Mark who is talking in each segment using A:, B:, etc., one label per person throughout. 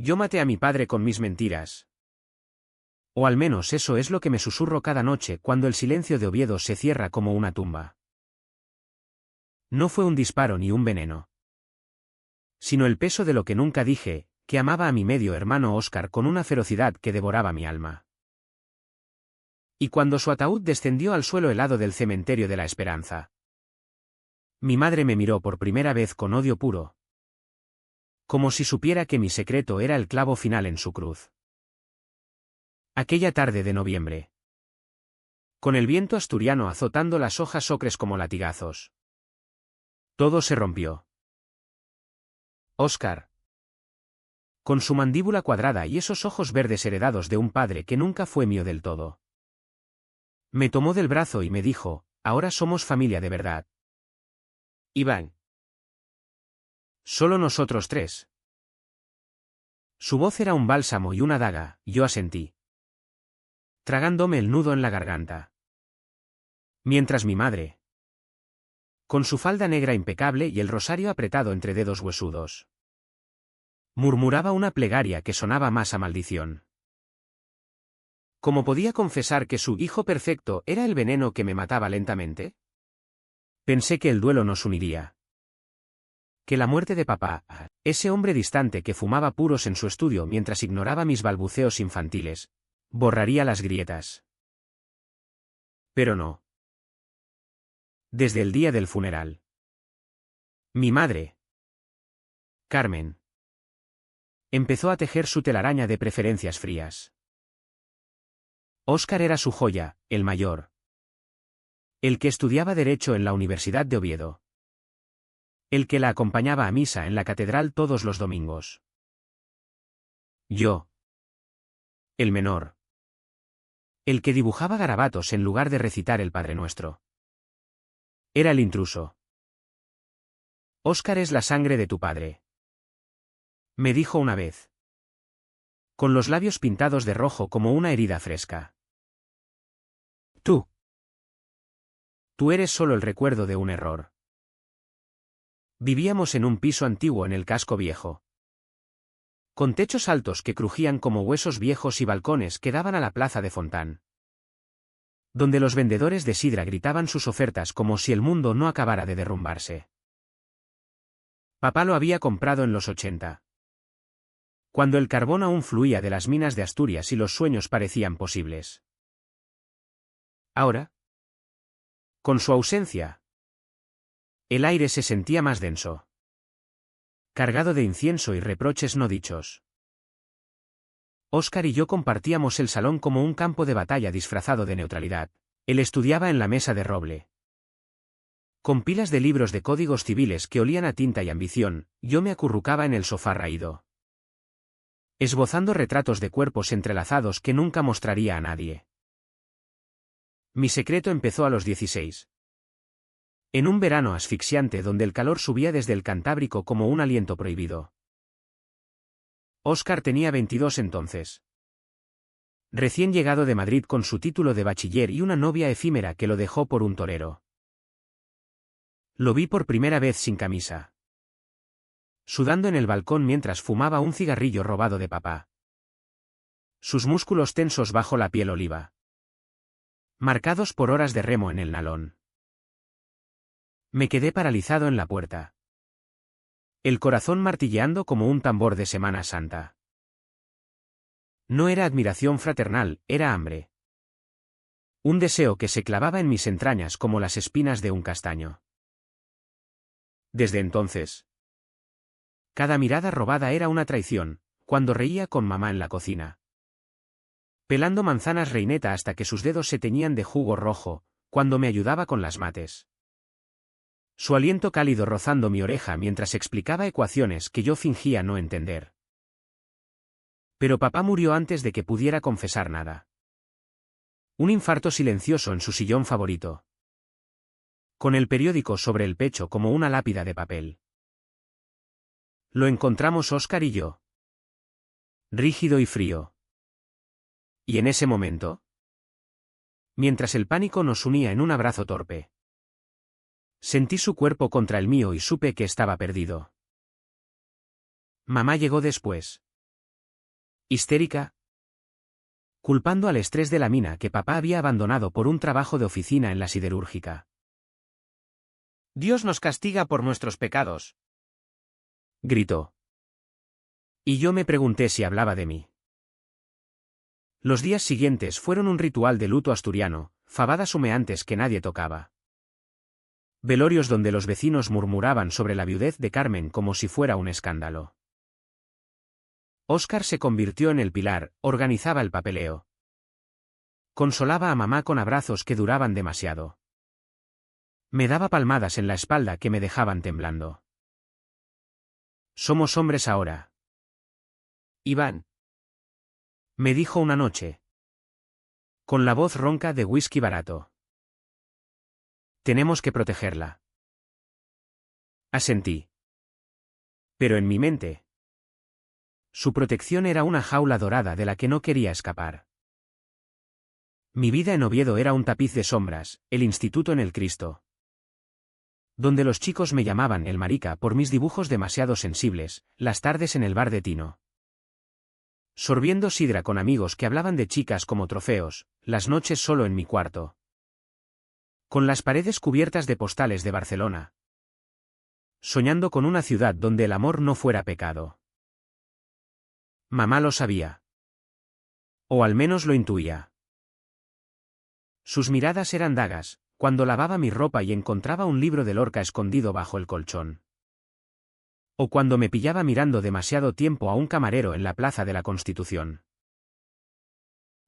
A: Yo maté a mi padre con mis mentiras. O al menos eso es lo que me susurro cada noche cuando el silencio de Oviedo se cierra como una tumba. No fue un disparo ni un veneno, sino el peso de lo que nunca dije, que amaba a mi medio hermano Óscar con una ferocidad que devoraba mi alma. Y cuando su ataúd descendió al suelo helado del cementerio de la Esperanza, mi madre me miró por primera vez con odio puro, como si supiera que mi secreto era el clavo final en su cruz. Aquella tarde de noviembre, con el viento asturiano azotando las hojas ocres como latigazos, todo se rompió. Óscar, con su mandíbula cuadrada y esos ojos verdes heredados de un padre que nunca fue mío del todo, me tomó del brazo y me dijo, ahora somos familia de verdad. Iván. Solo nosotros tres. Su voz era un bálsamo y una daga, yo asentí, tragándome el nudo en la garganta. Mientras mi madre, con su falda negra impecable y el rosario apretado entre dedos huesudos, murmuraba una plegaria que sonaba más a maldición. ¿Cómo podía confesar que su hijo perfecto era el veneno que me mataba lentamente? Pensé que el duelo nos uniría. Que la muerte de papá, ese hombre distante que fumaba puros en su estudio mientras ignoraba mis balbuceos infantiles, borraría las grietas. Pero no. Desde el día del funeral, mi madre, Carmen, empezó a tejer su telaraña de preferencias frías. Óscar era su joya, el mayor, el que estudiaba Derecho en la Universidad de Oviedo, el que la acompañaba a misa en la catedral todos los domingos. Yo, el menor, el que dibujaba garabatos en lugar de recitar el Padre Nuestro. Era el intruso. Óscar es la sangre de tu padre, me dijo una vez, con los labios pintados de rojo como una herida fresca. Tú eres solo el recuerdo de un error. Vivíamos en un piso antiguo en el casco viejo, con techos altos que crujían como huesos viejos y balcones que daban a la plaza de Fontán, donde los vendedores de sidra gritaban sus ofertas como si el mundo no acabara de derrumbarse. Papá lo había comprado en los 80, cuando el carbón aún fluía de las minas de Asturias y los sueños parecían posibles. Ahora, con su ausencia, el aire se sentía más denso, cargado de incienso y reproches no dichos. Óscar y yo compartíamos el salón como un campo de batalla disfrazado de neutralidad. Él estudiaba en la mesa de roble, con pilas de libros de códigos civiles que olían a tinta y ambición, yo me acurrucaba en el sofá raído, esbozando retratos de cuerpos entrelazados que nunca mostraría a nadie. Mi secreto empezó a los 16. En un verano asfixiante donde el calor subía desde el Cantábrico como un aliento prohibido. Óscar tenía 22 entonces. Recién llegado de Madrid con su título de bachiller y una novia efímera que lo dejó por un torero. Lo vi por primera vez sin camisa, sudando en el balcón mientras fumaba un cigarrillo robado de papá. Sus músculos tensos bajo la piel oliva, marcados por horas de remo en el nalón. Me quedé paralizado en la puerta, el corazón martilleando como un tambor de Semana Santa. No era admiración fraternal, era hambre. Un deseo que se clavaba en mis entrañas como las espinas de un castaño. Desde entonces, cada mirada robada era una traición, cuando reía con mamá en la cocina, pelando manzanas reineta hasta que sus dedos se teñían de jugo rojo, cuando me ayudaba con las mates. Su aliento cálido rozando mi oreja mientras explicaba ecuaciones que yo fingía no entender. Pero papá murió antes de que pudiera confesar nada. Un infarto silencioso en su sillón favorito, con el periódico sobre el pecho como una lápida de papel. Lo encontramos Óscar y yo, rígido y frío. Y en ese momento, mientras el pánico nos unía en un abrazo torpe, sentí su cuerpo contra el mío y supe que estaba perdido. Mamá llegó después, Histérica, culpando al estrés de la mina que papá había abandonado por un trabajo de oficina en la siderúrgica.
B: Dios nos castiga por nuestros pecados,
A: gritó. Y yo me pregunté si hablaba de mí. Los días siguientes fueron un ritual de luto asturiano, fabadas humeantes que nadie tocaba. Velorios donde los vecinos murmuraban sobre la viudez de Carmen como si fuera un escándalo. Óscar se convirtió en el pilar, organizaba el papeleo. Consolaba a mamá con abrazos que duraban demasiado. Me daba palmadas en la espalda que me dejaban temblando. Somos hombres ahora,
B: Iván.
A: me dijo una noche, con la voz ronca de whisky barato. Tenemos que protegerla. Asentí. Pero en mi mente, su protección era una jaula dorada de la que no quería escapar. Mi vida en Oviedo era un tapiz de sombras, el instituto en el Cristo, donde los chicos me llamaban el marica por mis dibujos demasiado sensibles, las tardes en el bar de Tino, sorbiendo sidra con amigos que hablaban de chicas como trofeos, las noches solo en mi cuarto, con las paredes cubiertas de postales de Barcelona, soñando con una ciudad donde el amor no fuera pecado. Mamá lo sabía. O al menos lo intuía. Sus miradas eran dagas, cuando lavaba mi ropa y encontraba un libro de Lorca escondido bajo el colchón. O cuando me pillaba mirando demasiado tiempo a un camarero en la Plaza de la Constitución.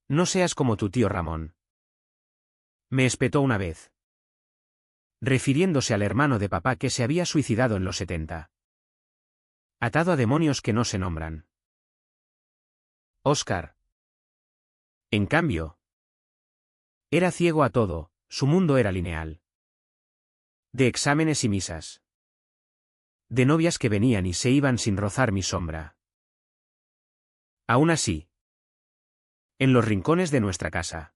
A: No seas como tu tío Ramón, me espetó una vez, refiriéndose al hermano de papá que se había suicidado en los 70. Atado a demonios que no se nombran. Óscar, en cambio, era ciego a todo, su mundo era lineal. De exámenes y misas. De novias que venían y se iban sin rozar mi sombra. Aún así, en los rincones de nuestra casa,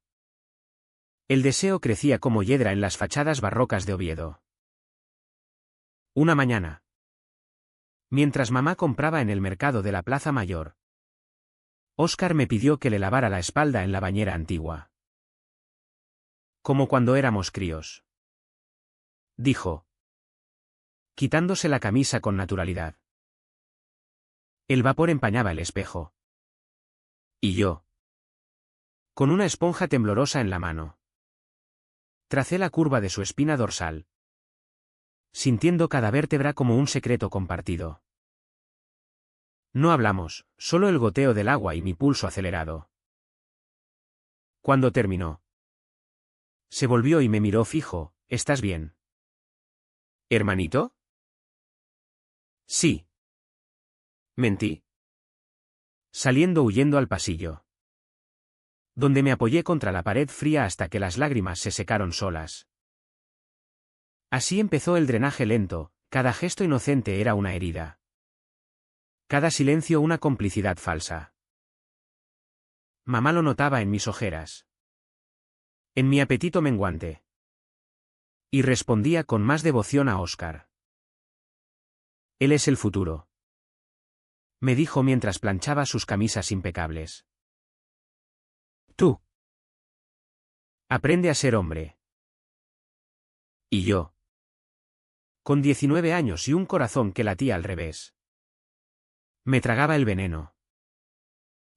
A: el deseo crecía como hiedra en las fachadas barrocas de Oviedo. Una mañana, mientras mamá compraba en el mercado de la Plaza Mayor, Óscar me pidió que le lavara la espalda en la bañera antigua. Como cuando éramos críos, dijo, quitándose la camisa con naturalidad. El vapor empañaba el espejo. Y yo, con una esponja temblorosa en la mano, tracé la curva de su espina dorsal, sintiendo cada vértebra como un secreto compartido. No hablamos, solo el goteo del agua y mi pulso acelerado. Cuando terminó, se volvió y me miró fijo. ¿Estás bien, hermanito? Sí. Mentí, saliendo huyendo al pasillo, donde me apoyé contra la pared fría hasta que las lágrimas se secaron solas. Así empezó el drenaje lento, cada gesto inocente era una herida. Cada silencio una complicidad falsa. Mamá lo notaba en mis ojeras, en mi apetito menguante. Y respondía con más devoción a Óscar. Él es el futuro, me dijo mientras planchaba sus camisas impecables. Tú. Aprende a ser hombre. Y yo, con 19 años y un corazón que latía al revés, me tragaba el veneno,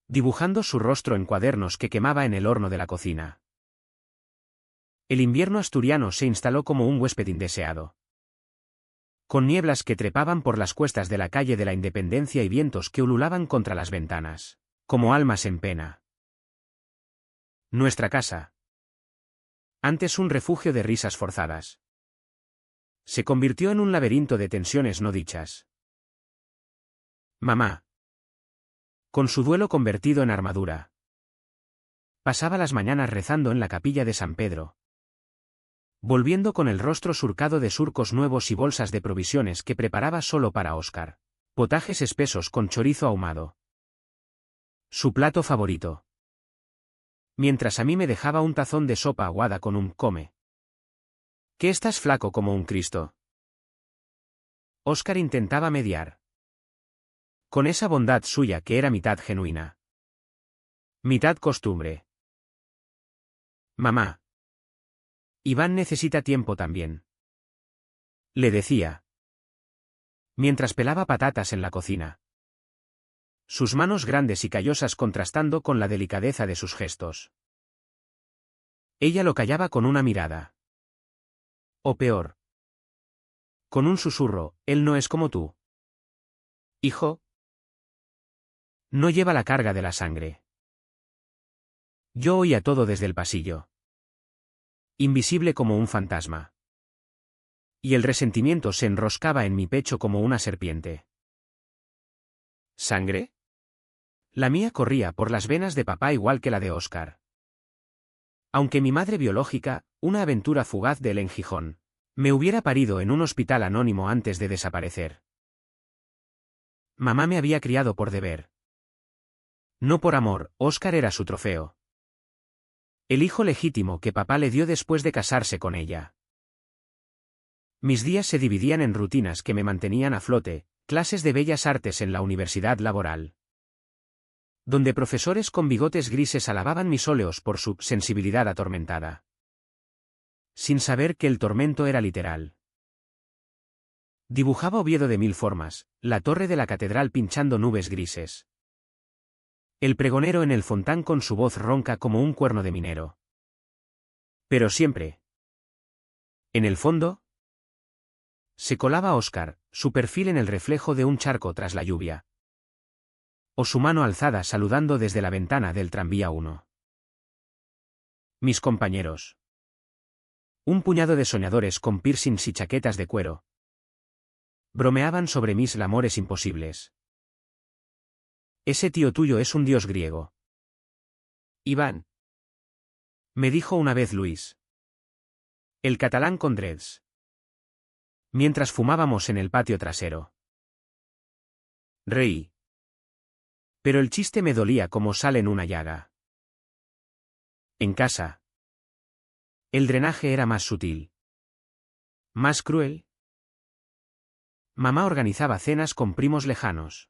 A: dibujando su rostro en cuadernos que quemaba en el horno de la cocina. El invierno asturiano se instaló como un huésped indeseado, con nieblas que trepaban por las cuestas de la calle de la Independencia y vientos que ululaban contra las ventanas, como almas en pena. Nuestra casa, antes un refugio de risas forzadas, se convirtió en un laberinto de tensiones no dichas. Mamá, con su duelo convertido en armadura, pasaba las mañanas rezando en la capilla de San Pedro, volviendo con el rostro surcado de surcos nuevos y bolsas de provisiones que preparaba solo para Óscar, potajes espesos con chorizo ahumado, su plato favorito. Mientras a mí me dejaba un tazón de sopa aguada con un come. ¿Qué estás flaco como un Cristo? Óscar intentaba mediar, con esa bondad suya que era mitad genuina. Mitad costumbre. Mamá. Iván necesita tiempo también. Le decía. Mientras pelaba patatas en la cocina. Sus manos grandes y callosas contrastando con la delicadeza de sus gestos. Ella lo callaba con una mirada. O peor. Con un susurro, él no es como tú. Hijo. No lleva la carga de la sangre. Yo oía todo desde el pasillo. Invisible como un fantasma. Y el resentimiento se enroscaba en mi pecho como una serpiente. ¿Sangre? La mía corría por las venas de papá igual que la de Óscar. Aunque mi madre biológica, una aventura fugaz de él en Gijón, me hubiera parido en un hospital anónimo antes de desaparecer. Mamá me había criado por deber. No por amor, Óscar era su trofeo. El hijo legítimo que papá le dio después de casarse con ella. Mis días se dividían en rutinas que me mantenían a flote, clases de bellas artes en la universidad laboral, donde profesores con bigotes grises alababan mis óleos por su sensibilidad atormentada, sin saber que el tormento era literal. Dibujaba Oviedo de mil formas, la torre de la catedral pinchando nubes grises. El pregonero en el fontán con su voz ronca como un cuerno de minero. Pero siempre, en el fondo, se colaba Óscar, su perfil en el reflejo de un charco tras la lluvia. O su mano alzada saludando desde la ventana del tranvía 1. Mis compañeros. Un puñado de soñadores con piercings y chaquetas de cuero. Bromeaban sobre mis lamores imposibles. Ese tío tuyo es un dios griego. Iván. Me dijo una vez Luis. El catalán con dreads. Mientras fumábamos en el patio trasero. Reí. Pero el chiste me dolía como sal en una llaga. En casa. El drenaje era más sutil. Más cruel. Mamá organizaba cenas con primos lejanos,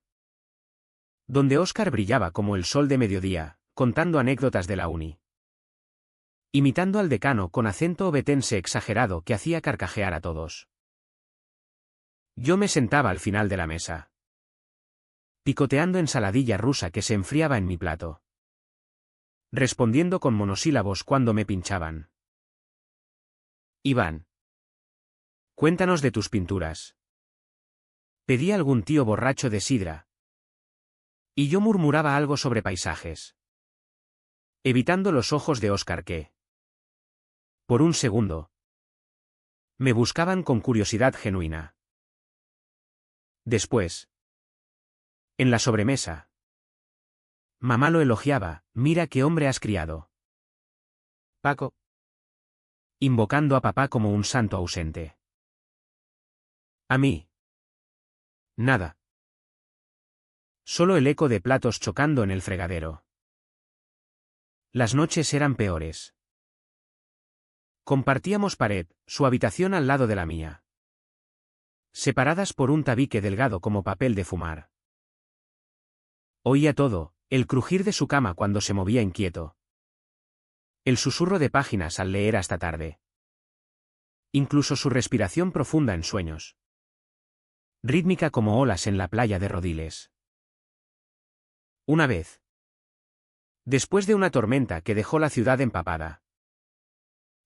A: donde Óscar brillaba como el sol de mediodía, contando anécdotas de la uni. Imitando al decano con acento obetense exagerado que hacía carcajear a todos. Yo me sentaba al final de la mesa, picoteando ensaladilla rusa que se enfriaba en mi plato, respondiendo con monosílabos cuando me pinchaban. Iván. Cuéntanos de tus pinturas. Pedía algún tío borracho de sidra. Y yo murmuraba algo sobre paisajes. Evitando los ojos de Óscar que, por un segundo, me buscaban con curiosidad genuina. Después, en la sobremesa, mamá lo elogiaba, mira qué hombre has criado. Paco. Invocando a papá como un santo ausente. A mí. Nada. Solo el eco de platos chocando en el fregadero. Las noches eran peores. Compartíamos pared, su habitación al lado de la mía, separadas por un tabique delgado como papel de fumar. Oía todo, el crujir de su cama cuando se movía inquieto. El susurro de páginas al leer hasta tarde. Incluso su respiración profunda en sueños. Rítmica como olas en la playa de Rodiles. Una vez. Después de una tormenta que dejó la ciudad empapada.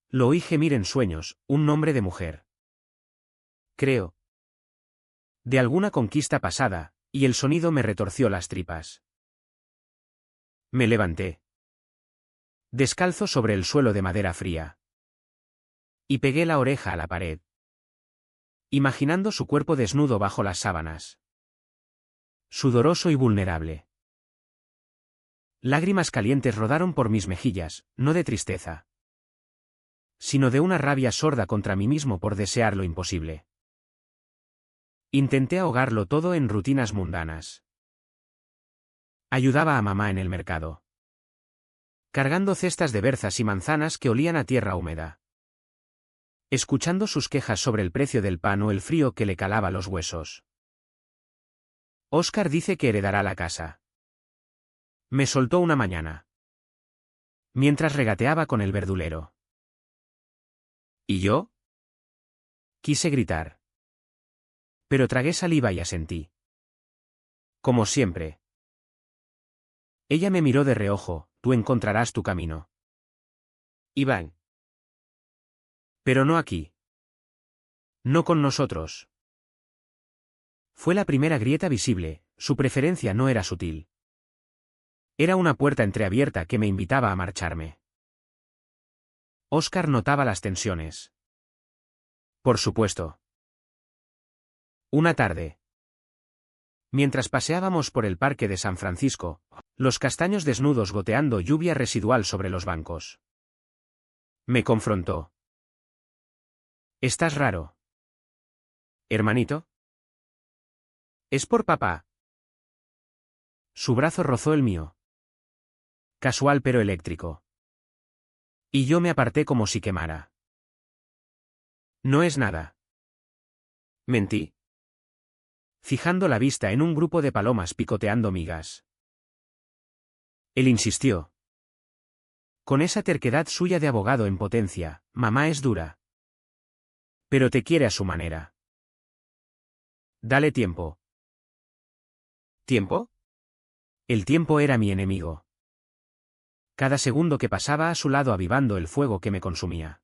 A: Lo oí gemir en sueños, un nombre de mujer. Creo. De alguna conquista pasada, y el sonido me retorció las tripas. Me levanté. Descalzo sobre el suelo de madera fría. Y pegué la oreja a la pared. Imaginando su cuerpo desnudo bajo las sábanas. Sudoroso y vulnerable. Lágrimas calientes rodaron por mis mejillas, no de tristeza, sino de una rabia sorda contra mí mismo por desear lo imposible. Intenté ahogarlo todo en rutinas mundanas. Ayudaba a mamá en el mercado, cargando cestas de berzas y manzanas que olían a tierra húmeda. Escuchando sus quejas sobre el precio del pan o el frío que le calaba los huesos. Óscar dice que heredará la casa. Me soltó una mañana. mientras regateaba con el verdulero. ¿Y yo? Quise gritar. Pero tragué saliva y asentí. Como siempre. Ella me miró de reojo, tú encontrarás tu camino. Iván. Pero no aquí. No con nosotros. Fue la primera grieta visible, su preferencia no era sutil. Era una puerta entreabierta que me invitaba a marcharme. Óscar notaba las tensiones. Por supuesto. Una tarde. Mientras paseábamos por el parque de San Francisco, los castaños desnudos goteando lluvia residual sobre los bancos. Me confrontó. Estás raro. ¿Hermanito? Es por papá. Su brazo rozó el mío. Casual pero eléctrico. Y yo me aparté como si quemara. No es nada. Mentí. Fijando la vista en un grupo de palomas picoteando migas. Él insistió. Con esa terquedad suya de abogado en potencia, mamá es dura. Pero te quiere a su manera. Dale tiempo. ¿Tiempo? El tiempo era mi enemigo. Cada segundo que pasaba a su lado avivando el fuego que me consumía.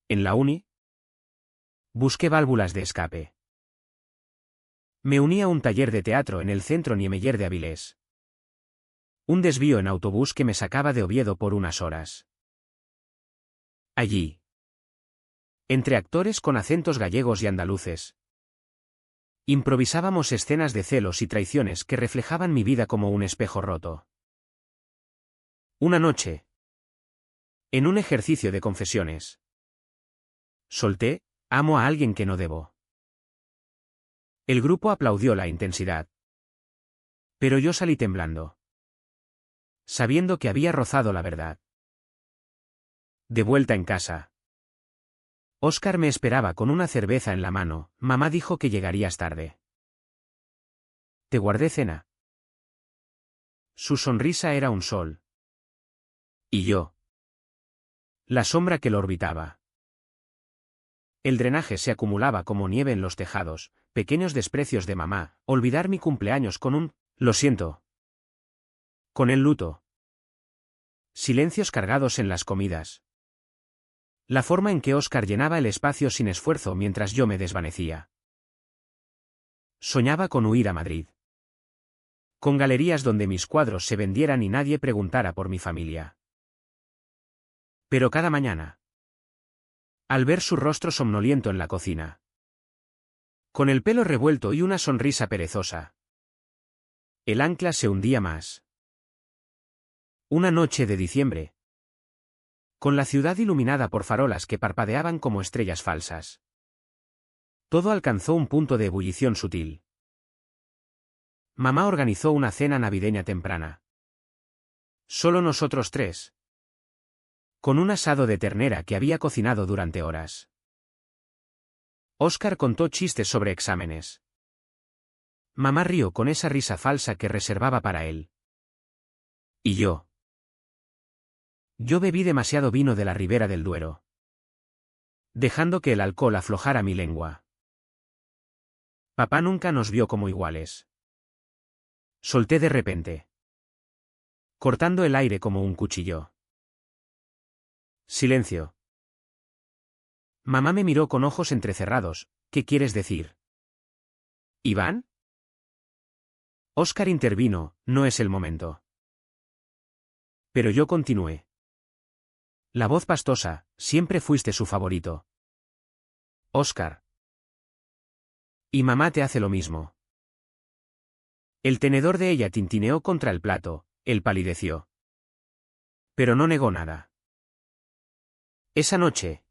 A: En la uni, busqué válvulas de escape. Me uní a un taller de teatro en el centro Niemeyer de Avilés. Un desvío en autobús que me sacaba de Oviedo por unas horas. Allí. Entre actores con acentos gallegos y andaluces. Improvisábamos escenas de celos y traiciones que reflejaban mi vida como un espejo roto. Una noche. En un ejercicio de confesiones. Solté, amo a alguien que no debo. El grupo aplaudió la intensidad. Pero yo salí temblando. Sabiendo que había rozado la verdad. De vuelta en casa. Óscar me esperaba con una cerveza en la mano, mamá dijo que llegarías tarde. Te guardé cena. Su sonrisa era un sol. Y yo. La sombra que lo orbitaba. El drenaje se acumulaba como nieve en los tejados, pequeños desprecios de mamá, olvidar mi cumpleaños con un, lo siento. Con el luto. Silencios cargados en las comidas. La forma en que Óscar llenaba el espacio sin esfuerzo mientras yo me desvanecía. Soñaba con huir a Madrid. Con galerías donde mis cuadros se vendieran y nadie preguntara por mi familia. Pero cada mañana. Al ver su rostro somnoliento en la cocina. Con el pelo revuelto y una sonrisa perezosa. El ancla se hundía más. Una noche de diciembre. Con la ciudad iluminada por farolas que parpadeaban como estrellas falsas. Todo alcanzó un punto de ebullición sutil. Mamá organizó una cena navideña temprana. Solo nosotros tres. Con un asado de ternera que había cocinado durante horas. Óscar contó chistes sobre exámenes. Mamá rió con esa risa falsa que reservaba para él. ¿Y yo? Yo bebí demasiado vino de la Ribera del Duero. Dejando que el alcohol aflojara mi lengua. Papá nunca nos vio como iguales. Solté de repente. Cortando el aire como un cuchillo. Silencio. Mamá me miró con ojos entrecerrados. ¿Qué quieres decir? ¿Iván? Óscar intervino, no es el momento. Pero yo continué. La voz pastosa, siempre fuiste su favorito. Óscar. Y mamá te hace lo mismo. El tenedor de ella tintineó contra el plato, él palideció. Pero no negó nada. Esa noche.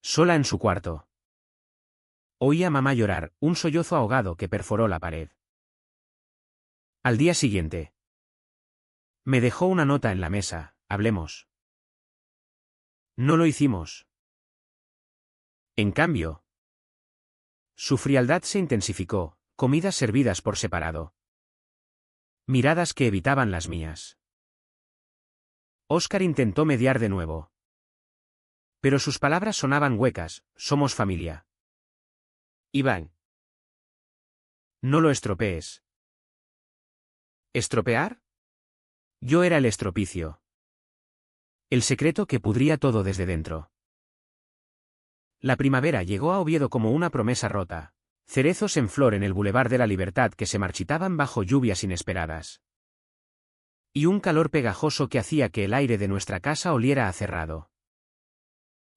A: Sola en su cuarto. Oí a mamá llorar, un sollozo ahogado que perforó la pared. Al día siguiente. Me dejó una nota en la mesa, hablemos. No lo hicimos. En cambio, su frialdad se intensificó, comidas servidas por separado. Miradas que evitaban las mías. Óscar intentó mediar de nuevo. Pero sus palabras sonaban huecas: somos familia.
B: Iván.
A: No lo estropees.
B: ¿Estropear?
A: Yo era el estropicio. El secreto que pudría todo desde dentro. La primavera llegó a Oviedo como una promesa rota. Cerezos en flor en el Boulevard de la Libertad que se marchitaban bajo lluvias inesperadas. Y un calor pegajoso que hacía que el aire de nuestra casa oliera a cerrado.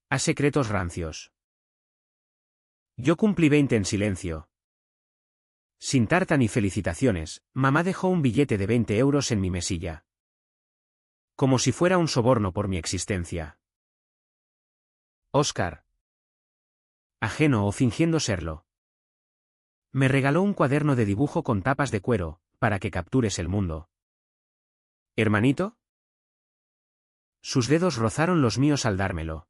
A: A secretos rancios. Yo cumplí 20 en silencio. Sin tarta ni felicitaciones, mamá dejó un billete de 20 euros en mi mesilla. Como si fuera un soborno por mi existencia. Óscar. Ajeno o fingiendo serlo. Me regaló un cuaderno de dibujo con tapas de cuero, para que captures el mundo. ¿Hermanito? Sus dedos rozaron los míos al dármelo.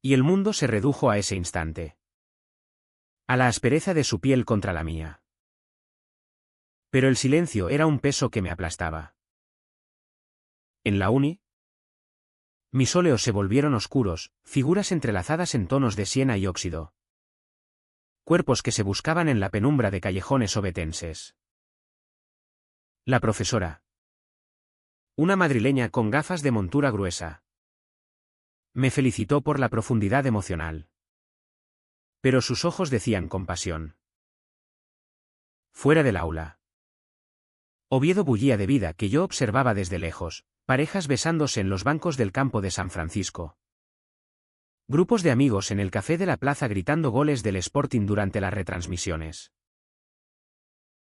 A: Y el mundo se redujo a ese instante. A la aspereza de su piel contra la mía. Pero el silencio era un peso que me aplastaba. En la uni, mis óleos se volvieron oscuros, figuras entrelazadas en tonos de siena y óxido. Cuerpos que se buscaban en la penumbra de callejones ovetenses. La profesora. Una madrileña con gafas de montura gruesa. Me felicitó por la profundidad emocional. Pero sus ojos decían compasión. Fuera del aula. Oviedo bullía de vida que yo observaba desde lejos, parejas besándose en los bancos del campo de San Francisco. Grupos de amigos en el café de la plaza gritando goles del Sporting durante las retransmisiones.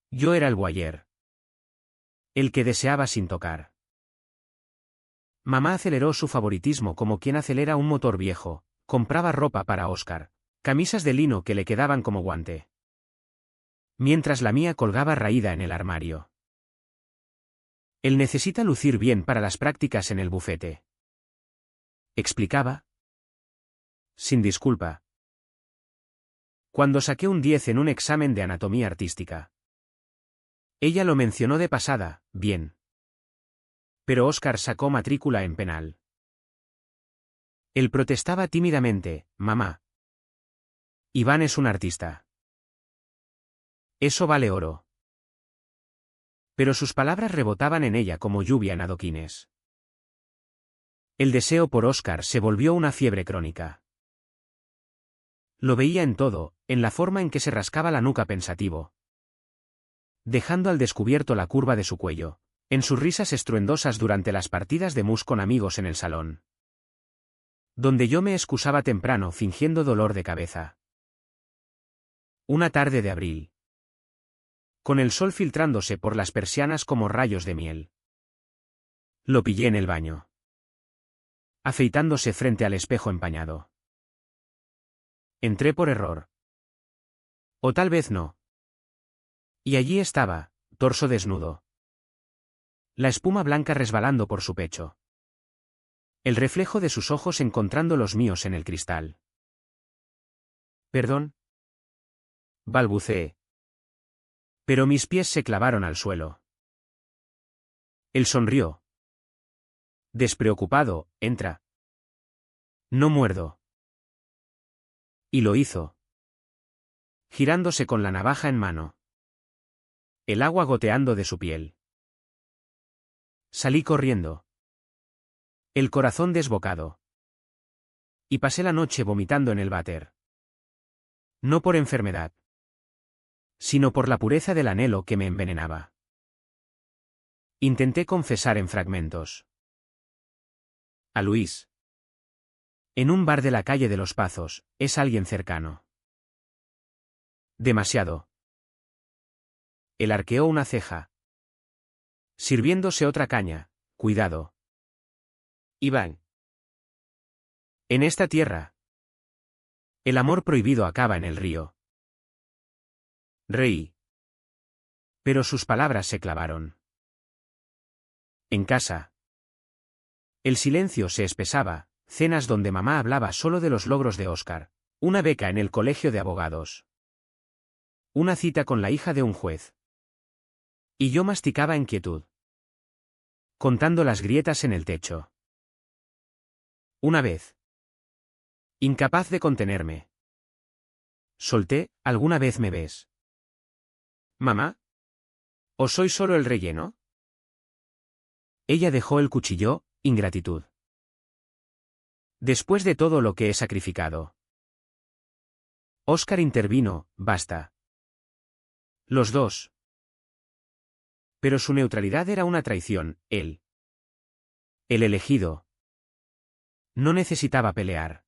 A: Yo era el voyeur. El que deseaba sin tocar. Mamá aceleró su favoritismo como quien acelera un motor viejo, compraba ropa para Óscar, camisas de lino que le quedaban como guante. Mientras la mía colgaba raída en el armario. Él necesita lucir bien para las prácticas en el bufete. Explicaba. Sin disculpa. Cuando saqué un 10 en un examen de anatomía artística. Ella lo mencionó de pasada, bien. Pero Óscar sacó matrícula en penal. Él protestaba tímidamente: mamá. Iván es un artista. Eso vale oro. Pero sus palabras rebotaban en ella como lluvia en adoquines. El deseo por Óscar se volvió una fiebre crónica. Lo veía en todo, en la forma en que se rascaba la nuca pensativo, dejando al descubierto la curva de su cuello, en sus risas estruendosas durante las partidas de mus con amigos en el salón, donde yo me excusaba temprano fingiendo dolor de cabeza. Una tarde de abril. Con el sol filtrándose por las persianas como rayos de miel. Lo pillé en el baño. Afeitándose frente al espejo empañado. Entré por error. O tal vez no. Y allí estaba, torso desnudo. La espuma blanca resbalando por su pecho. El reflejo de sus ojos encontrando los míos en el cristal. ¿Perdón? Balbuceé. Pero mis pies se clavaron al suelo. Él sonrió. Despreocupado: entra. No muerdo. Y lo hizo. Girándose con la navaja en mano. El agua goteando de su piel. Salí corriendo. El corazón desbocado. Y pasé la noche vomitando en el váter. No por enfermedad, sino por la pureza del anhelo que me envenenaba. Intenté confesar en fragmentos. A Luis. En un bar de la calle de los Pazos, es alguien cercano. Demasiado. Él arqueó una ceja. Sirviéndose otra caña: cuidado.
B: Iván.
A: En esta tierra, el amor prohibido acaba en el río. Reí. Pero sus palabras se clavaron. En casa. El silencio se espesaba, cenas donde mamá hablaba solo de los logros de Óscar, una beca en el colegio de abogados. Una cita con la hija de un juez. Y yo masticaba en quietud. contando las grietas en el techo. Una vez. Incapaz de contenerme. Solté, ¿alguna vez me ves? ¿Mamá? ¿O soy solo el relleno? Ella dejó el cuchillo, ingratitud. Después de todo lo que he sacrificado. Óscar intervino, basta. Los dos. Pero su neutralidad era una traición, él. El elegido. No necesitaba pelear.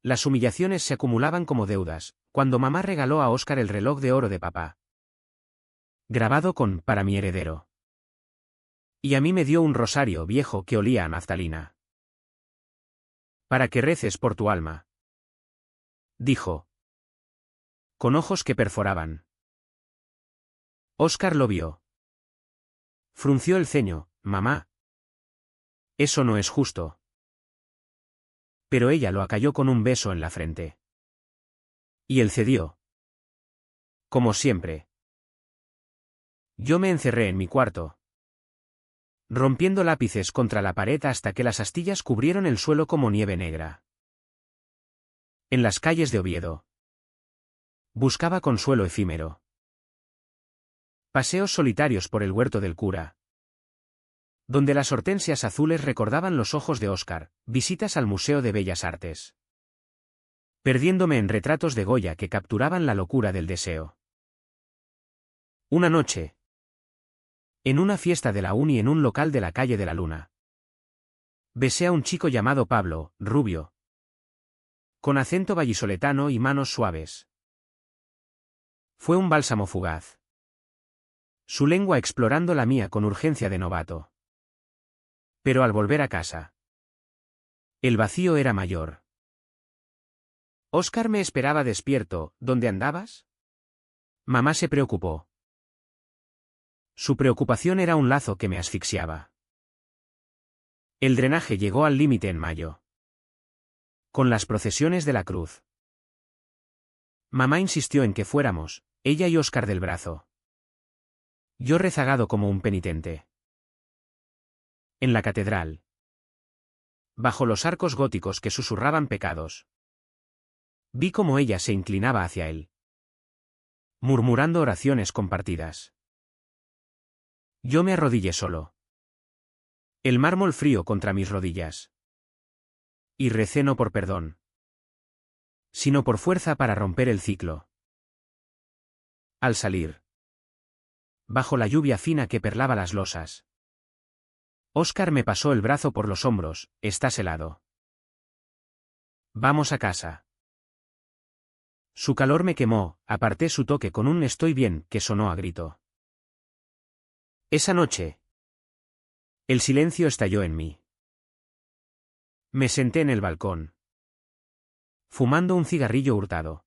A: Las humillaciones se acumulaban como deudas, cuando mamá regaló a Óscar el reloj de oro de papá. Grabado con, para mi heredero. Y a mí me dio un rosario viejo que olía a naftalina. Para que reces por tu alma. Dijo. Con ojos que perforaban. Óscar lo vio. Frunció el ceño, mamá. Eso no es justo. Pero ella lo acalló con un beso en la frente. Y él cedió. Como siempre. Yo me encerré en mi cuarto, rompiendo lápices contra la pared hasta que las astillas cubrieron el suelo como nieve negra. En las calles de Oviedo. Buscaba consuelo efímero. Paseos solitarios por el huerto del cura, donde las hortensias azules recordaban los ojos de Óscar, visitas al Museo de Bellas Artes. Perdiéndome en retratos de Goya que capturaban la locura del deseo. Una noche. En una fiesta de la uni en un local de la calle de la Luna. Besé a un chico llamado Pablo, rubio. Con acento vallisoletano y manos suaves. Fue un bálsamo fugaz. Su lengua explorando la mía con urgencia de novato. Pero al volver a casa. El vacío era mayor. Óscar me esperaba despierto, ¿dónde andabas? Mamá se preocupó. Su preocupación era un lazo que me asfixiaba. El drenaje llegó al límite en mayo. Con las procesiones de la cruz. Mamá insistió en que fuéramos, ella y Óscar del brazo. Yo rezagado como un penitente. En la catedral. Bajo los arcos góticos que susurraban pecados. Vi cómo ella se inclinaba hacia él. Murmurando oraciones compartidas. Yo me arrodillé solo. El mármol frío contra mis rodillas. Y recé no por perdón, sino por fuerza para romper el ciclo. Al salir. Bajo la lluvia fina que perlaba las losas. Óscar me pasó el brazo por los hombros, estás helado. Vamos a casa. Su calor me quemó, aparté su toque con un estoy bien que sonó a grito. Esa noche. El silencio estalló en mí. Me senté en el balcón. Fumando un cigarrillo hurtado.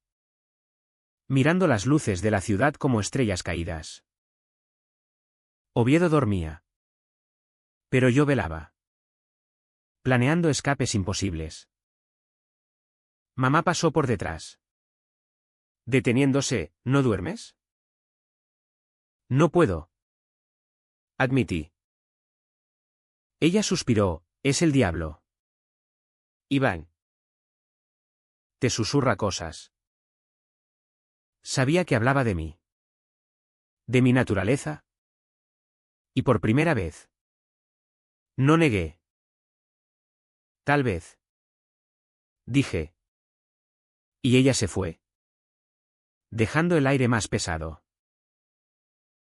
A: Mirando las luces de la ciudad como estrellas caídas. Oviedo dormía. Pero yo velaba. Planeando escapes imposibles. Mamá pasó por detrás. Deteniéndose, ¿no duermes? No puedo. Admití. Ella suspiró, es el diablo. Iván. Te susurra cosas. Sabía que hablaba de mí. De mi naturaleza. Y por primera vez. No negué. Tal vez. Dije. Y ella se fue. Dejando el aire más pesado.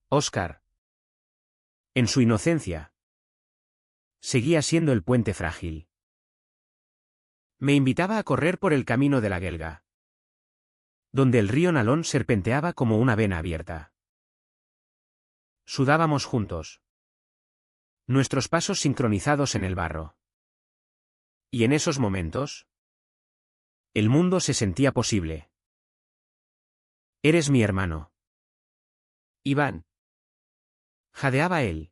A: Óscar. En su inocencia. Seguía siendo el puente frágil. Me invitaba a correr por el camino de la Guelga. Donde el río Nalón serpenteaba como una vena abierta. Sudábamos juntos. Nuestros pasos sincronizados en el barro. Y en esos momentos. El mundo se sentía posible. Eres mi hermano. Iván. Jadeaba él.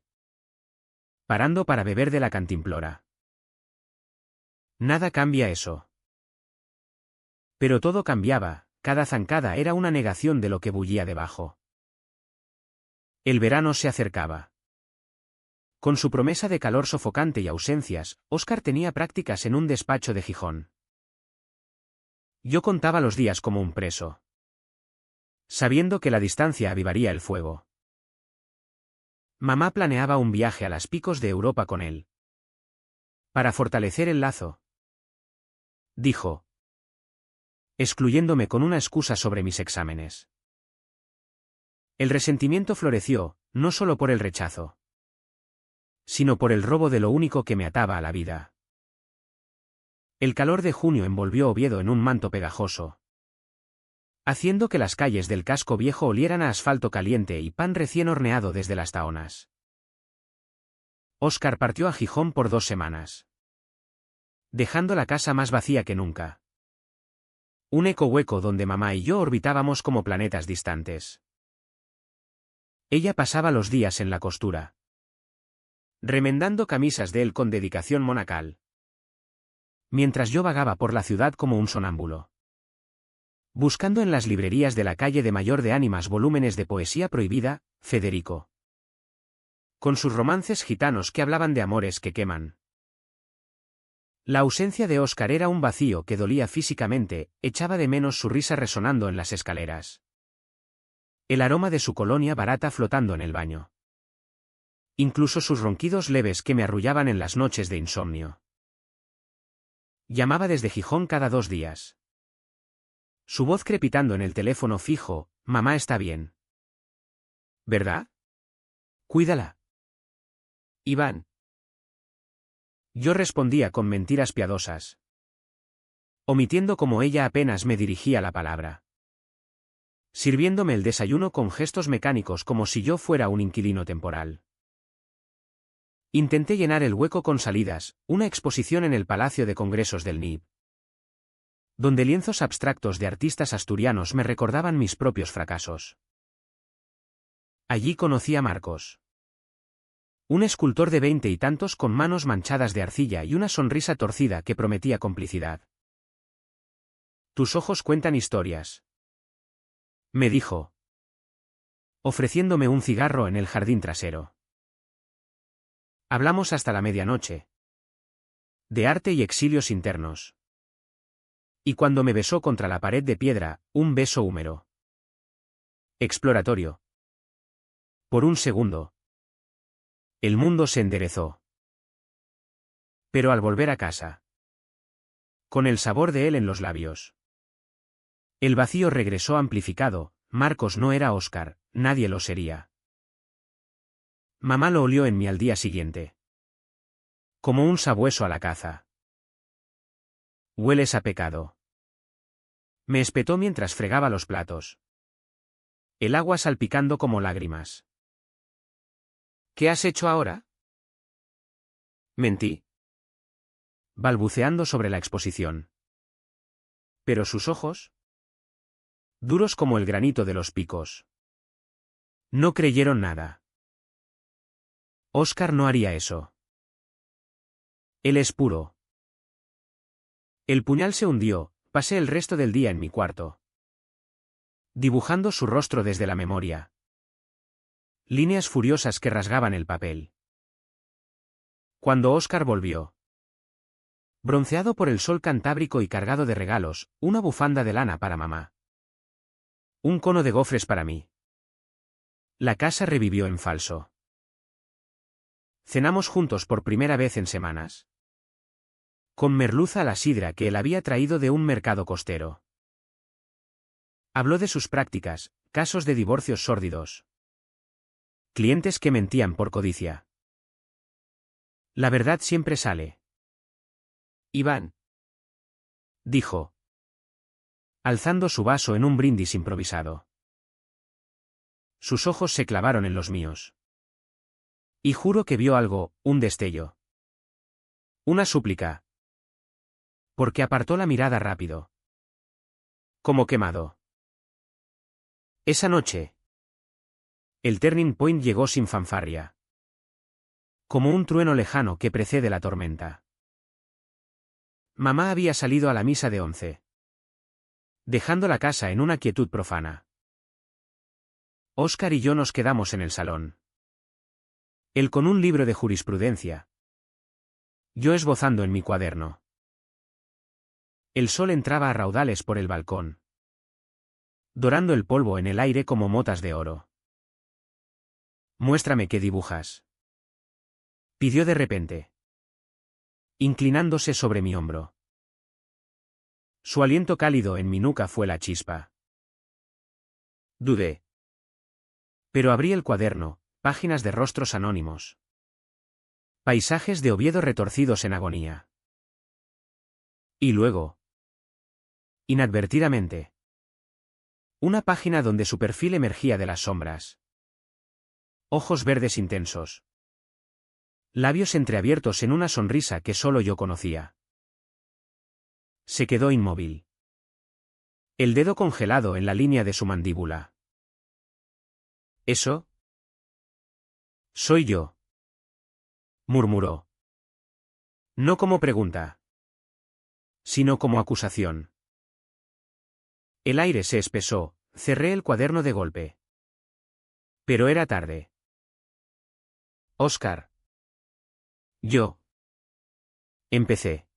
A: Parando para beber de la cantimplora. Nada cambia eso. Pero todo cambiaba, cada zancada era una negación de lo que bullía debajo. El verano se acercaba. Con su promesa de calor sofocante y ausencias, Óscar tenía prácticas en un despacho de Gijón. Yo contaba los días como un preso, sabiendo que la distancia avivaría el fuego. Mamá planeaba un viaje a las picos de Europa con él. Para fortalecer el lazo, dijo, excluyéndome con una excusa sobre mis exámenes. El resentimiento floreció, no solo por el rechazo, sino por el robo de lo único que me ataba a la vida. El calor de junio envolvió Oviedo en un manto pegajoso, haciendo que las calles del casco viejo olieran a asfalto caliente y pan recién horneado desde las tahonas. Óscar partió a Gijón por 2 semanas, dejando la casa más vacía que nunca. Un eco hueco donde mamá y yo orbitábamos como planetas distantes. Ella pasaba los días en la costura, remendando camisas de él con dedicación monacal, mientras yo vagaba por la ciudad como un sonámbulo, buscando en las librerías de la calle de Mayor de Ánimas volúmenes de poesía prohibida, Federico, con sus romances gitanos que hablaban de amores que queman. La ausencia de Óscar era un vacío que dolía físicamente, echaba de menos su risa resonando en las escaleras, el aroma de su colonia barata flotando en el baño, incluso sus ronquidos leves que me arrullaban en las noches de insomnio. Llamaba desde Gijón cada 2 días. Su voz crepitando en el teléfono fijo, mamá está bien, ¿verdad? Cuídala. Iván. Yo respondía con mentiras piadosas, omitiendo como ella apenas me dirigía la palabra, sirviéndome el desayuno con gestos mecánicos como si yo fuera un inquilino temporal. Intenté llenar el hueco con salidas, una exposición en el Palacio de Congresos del NIB, donde lienzos abstractos de artistas asturianos me recordaban mis propios fracasos. Allí conocí a Marcos, un escultor de 20 y tantos con manos manchadas de arcilla y una sonrisa torcida que prometía complicidad. Tus ojos cuentan historias, me dijo, ofreciéndome un cigarro en el jardín trasero. Hablamos hasta la medianoche, de arte y exilios internos. Y cuando me besó contra la pared de piedra, un beso húmero, exploratorio. Por un segundo, el mundo se enderezó. Pero al volver a casa, con el sabor de él en los labios, el vacío regresó amplificado. Marcos no era Óscar, nadie lo sería. Mamá lo olió en mí al día siguiente, como un sabueso a la caza. Hueles a pecado, me espetó mientras fregaba los platos, el agua salpicando como lágrimas. ¿Qué has hecho ahora? Mentí, balbuceando sobre la exposición. Pero sus ojos, duros como el granito de los picos, no creyeron nada. Óscar no haría eso. Él es puro. El puñal se hundió, pasé el resto del día en mi cuarto, dibujando su rostro desde la memoria. Líneas furiosas que rasgaban el papel. Cuando Óscar volvió, bronceado por el sol cantábrico y cargado de regalos, una bufanda de lana para mamá, un cono de gofres para mí. La casa revivió en falso. Cenamos juntos por primera vez en semanas, con merluza a la sidra que él había traído de un mercado costero. Habló de sus prácticas, casos de divorcios sórdidos, clientes que mentían por codicia. La verdad siempre sale. Iván, dijo, alzando su vaso en un brindis improvisado. Sus ojos se clavaron en los míos. Y juro que vio algo, un destello. Una súplica. Porque apartó la mirada rápido, como quemado. Esa noche, el turning point llegó sin fanfarria, como un trueno lejano que precede la tormenta. Mamá había salido a la misa de 11, dejando la casa en una quietud profana. Óscar y yo nos quedamos en el salón, Él con un libro de jurisprudencia. Yo esbozando en mi cuaderno. El sol entraba a raudales por el balcón, dorando el polvo en el aire como motas de oro. Muéstrame qué dibujas, pidió de repente, inclinándose sobre mi hombro. Su aliento cálido en mi nuca fue la chispa. Dudé. Pero abrí el cuaderno, páginas de rostros anónimos. Paisajes de Oviedo retorcidos en agonía. Y luego, inadvertidamente, una página donde su perfil emergía de las sombras. Ojos verdes intensos. Labios entreabiertos en una sonrisa que solo yo conocía. Se quedó inmóvil. El dedo congelado en la línea de su mandíbula. ¿Eso? Soy yo, murmuró. No como pregunta, sino como acusación. El aire se espesó, cerré el cuaderno de golpe. Pero era tarde. Óscar. Yo. Empecé.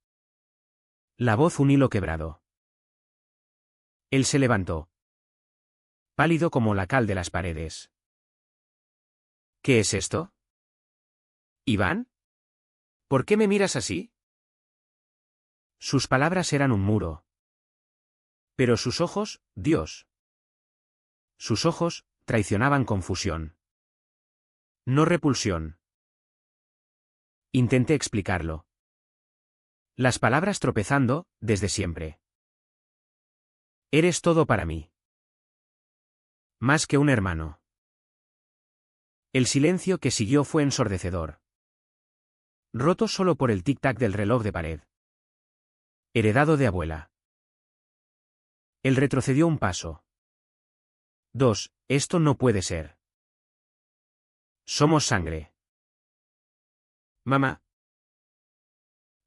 A: La voz un hilo quebrado. Él se levantó. Pálido como la cal de las paredes. ¿Qué es esto? ¿Iván? ¿Por qué me miras así? Sus palabras eran un muro. Pero sus ojos, Dios. Sus ojos, traicionaban confusión. No repulsión. Intenté explicarlo. Las palabras tropezando, desde siempre. Eres todo para mí. Más que un hermano. El silencio que siguió fue ensordecedor. Roto solo por el tic-tac del reloj de pared. Heredado de abuela. Él retrocedió un paso. 2. Esto no puede ser. Somos sangre. Mamá.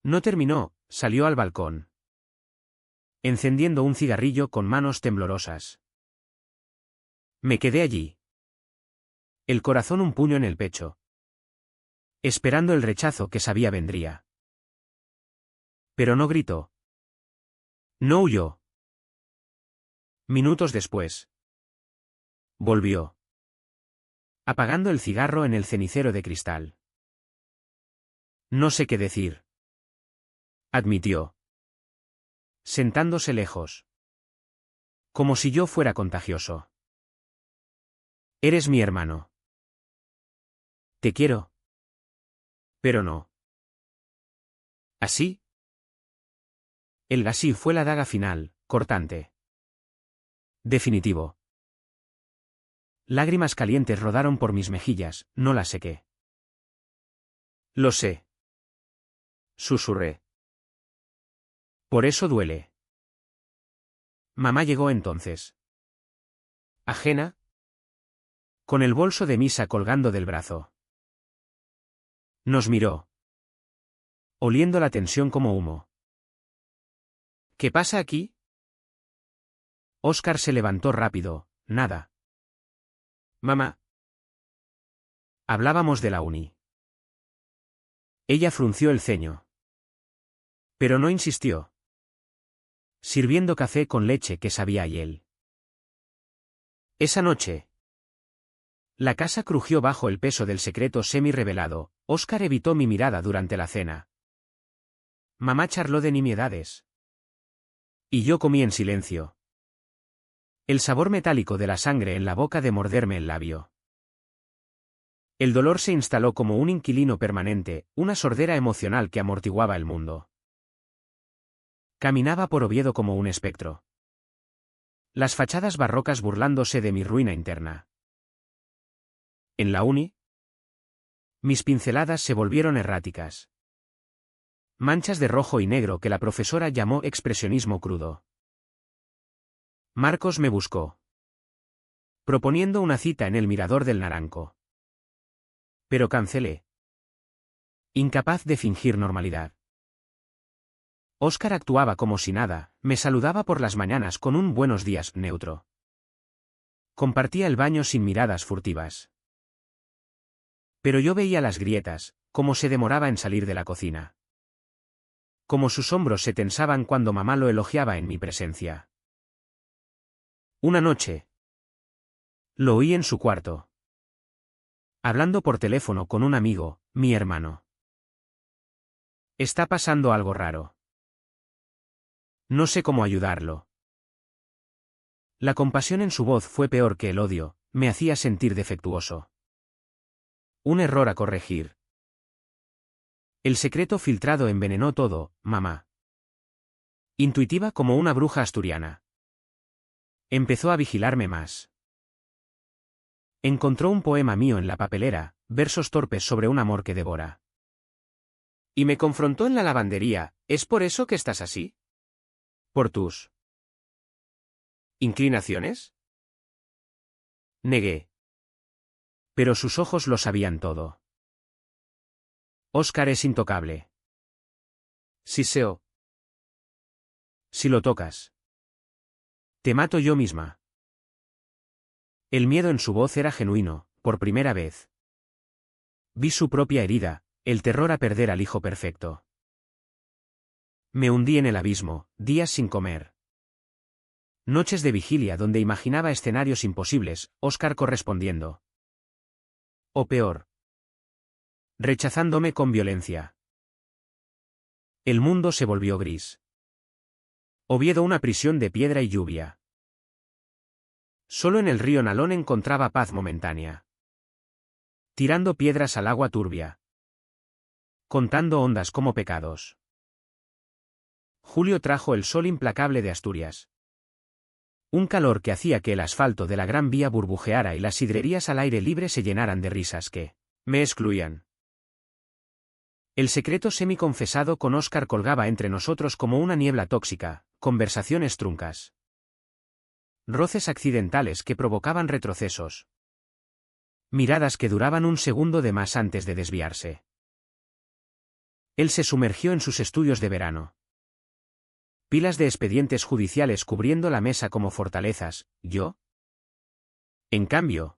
A: No terminó, salió al balcón. Encendiendo un cigarrillo con manos temblorosas. Me quedé allí. El corazón un puño en el pecho. Esperando el rechazo que sabía vendría. Pero no gritó. No huyó. Minutos después. Volvió. Apagando el cigarro en el cenicero de cristal. No sé qué decir. Admitió. Sentándose lejos. Como si yo fuera contagioso. Eres mi hermano. Te quiero. Pero no. ¿Así? El gasí fue la daga final, cortante. Definitivo. Lágrimas calientes rodaron por mis mejillas, no las sequé. Lo sé. Susurré. Por eso duele. Mamá llegó entonces. Ajena. Con el bolso de misa colgando del brazo. Nos miró. Oliendo la tensión como humo. ¿Qué pasa aquí? Óscar se levantó rápido, nada. Mamá. Hablábamos de la uni. Ella frunció el ceño. Pero no insistió. Sirviendo café con leche que sabía a hiel. Esa noche. La casa crujió bajo el peso del secreto semi-revelado. Óscar evitó mi mirada durante la cena. Mamá charló de nimiedades. Y yo comí en silencio. El sabor metálico de la sangre en la boca de morderme el labio. El dolor se instaló como un inquilino permanente, una sordera emocional que amortiguaba el mundo. Caminaba por Oviedo como un espectro. Las fachadas barrocas burlándose de mi ruina interna. En la uni, mis pinceladas se volvieron erráticas. Manchas de rojo y negro que la profesora llamó expresionismo crudo. Marcos me buscó. Proponiendo una cita en el mirador del Naranco. Pero cancelé. Incapaz de fingir normalidad. Óscar actuaba como si nada, me saludaba por las mañanas con un buenos días neutro. Compartía el baño sin miradas furtivas. Pero yo veía las grietas, cómo se demoraba en salir de la cocina. Cómo sus hombros se tensaban cuando mamá lo elogiaba en mi presencia. Una noche. Lo oí en su cuarto. Hablando por teléfono con un amigo, mi hermano. Está pasando algo raro. No sé cómo ayudarlo. La compasión en su voz fue peor que el odio, me hacía sentir defectuoso. Un error a corregir. El secreto filtrado envenenó todo, mamá. Intuitiva como una bruja asturiana. Empezó a vigilarme más. Encontró un poema mío en la papelera, versos torpes sobre un amor que devora.
B: Y me confrontó en la lavandería, ¿es por eso que estás así?
A: ¿Por tus
B: inclinaciones?
A: Negué. Pero sus ojos lo sabían todo. Óscar es intocable.
B: Siseo.
A: Si lo tocas. Te mato yo misma. El miedo en su voz era genuino, por primera vez. Vi su propia herida, el terror a perder al hijo perfecto. Me hundí en el abismo, días sin comer. Noches de vigilia donde imaginaba escenarios imposibles, Óscar correspondiendo. O peor. Rechazándome con violencia. El mundo se volvió gris. Oviedo una prisión de piedra y lluvia. Solo en el río Nalón encontraba paz momentánea. Tirando piedras al agua turbia. Contando ondas como pecados. Julio trajo el sol implacable de Asturias. Un calor que hacía que el asfalto de la Gran Vía burbujeara y las sidrerías al aire libre se llenaran de risas que me excluían. El secreto semi-confesado con Óscar colgaba entre nosotros como una niebla tóxica, conversaciones truncas. Roces accidentales que provocaban retrocesos. Miradas que duraban un segundo de más antes de desviarse. Él se sumergió en sus estudios de verano. Pilas de expedientes judiciales cubriendo la mesa como fortalezas, yo. En cambio,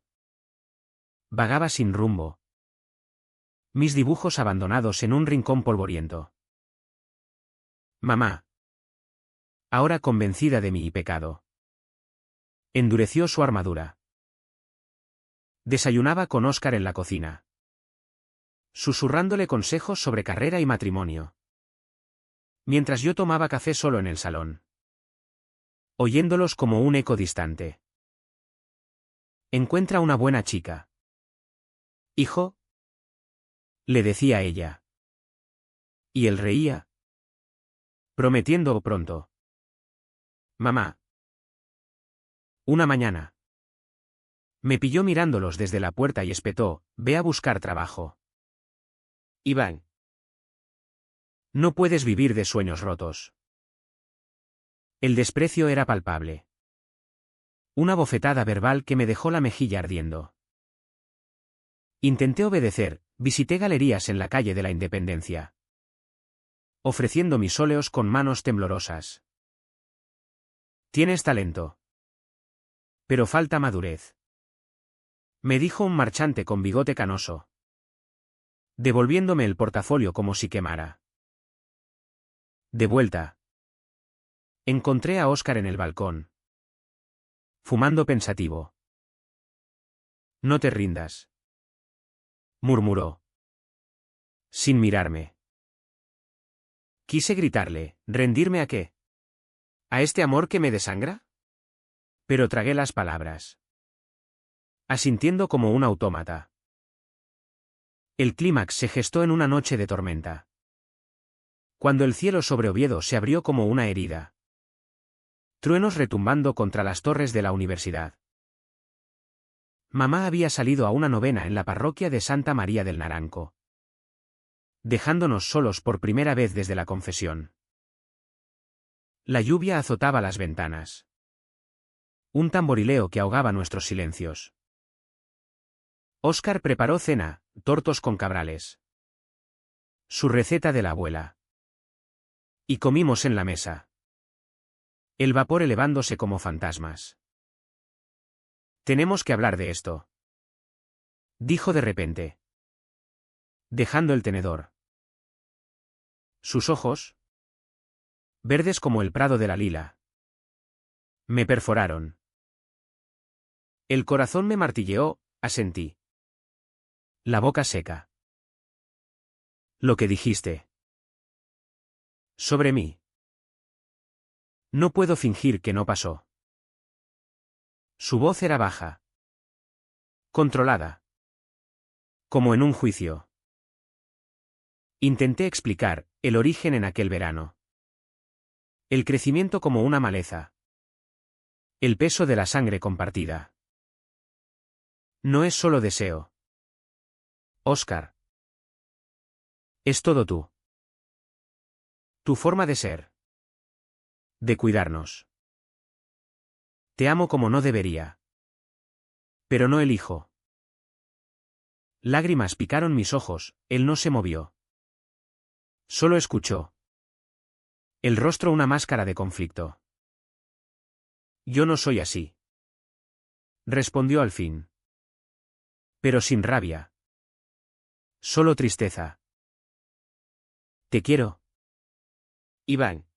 A: vagaba sin rumbo. Mis dibujos abandonados en un rincón polvoriento. Mamá. Ahora convencida de mi pecado. Endureció su armadura. Desayunaba con Óscar en la cocina. Susurrándole consejos sobre carrera y matrimonio. Mientras yo tomaba café solo en el salón. Oyéndolos como un eco distante. Encuentra una buena chica. Hijo. Le decía ella. Y él reía. Prometiendo pronto. Mamá. Una mañana. Me pilló mirándolos desde la puerta y espetó, ve a buscar trabajo.
B: Iván.
A: No puedes vivir de sueños rotos. El desprecio era palpable. Una bofetada verbal que me dejó la mejilla ardiendo. Intenté obedecer, visité galerías en la calle de la Independencia. Ofreciendo mis óleos con manos temblorosas. Tienes talento. Pero falta madurez. Me dijo un marchante con bigote canoso. Devolviéndome el portafolio como si quemara. De vuelta. Encontré a Óscar en el balcón. Fumando pensativo. No te rindas. Murmuró. Sin mirarme. Quise gritarle, ¿rendirme a qué?
B: ¿A este amor que me desangra?
A: Pero tragué las palabras. Asintiendo como un autómata. El clímax se gestó en una noche de tormenta. Cuando el cielo sobre Oviedo se abrió como una herida. Truenos retumbando contra las torres de la universidad. Mamá había salido a una novena en la parroquia de Santa María del Naranco. Dejándonos solos por primera vez desde la confesión. La lluvia azotaba las ventanas. Un tamborileo que ahogaba nuestros silencios. Óscar preparó cena, tortos con cabrales. Su receta de la abuela. Y comimos en la mesa. El vapor elevándose como fantasmas. Tenemos que hablar de esto. Dijo de repente. dejando el tenedor. Sus ojos, verdes como el prado de la lila, me perforaron. El corazón me martilleó, asentí. La boca seca. Lo que dijiste. Sobre mí. No puedo fingir que no pasó. Su voz era baja. Controlada. Como en un juicio. Intenté explicar el origen en aquel verano. El crecimiento como una maleza. El peso de la sangre compartida. No es solo deseo. Oscar. Es todo tú. Tu forma de ser. De cuidarnos. Te amo como no debería. Pero no elijo. Lágrimas picaron mis ojos, él no se movió. Solo escuchó. El rostro una máscara de conflicto. Yo no soy así. Respondió al fin. Pero sin rabia. Solo tristeza. Te quiero. Iván.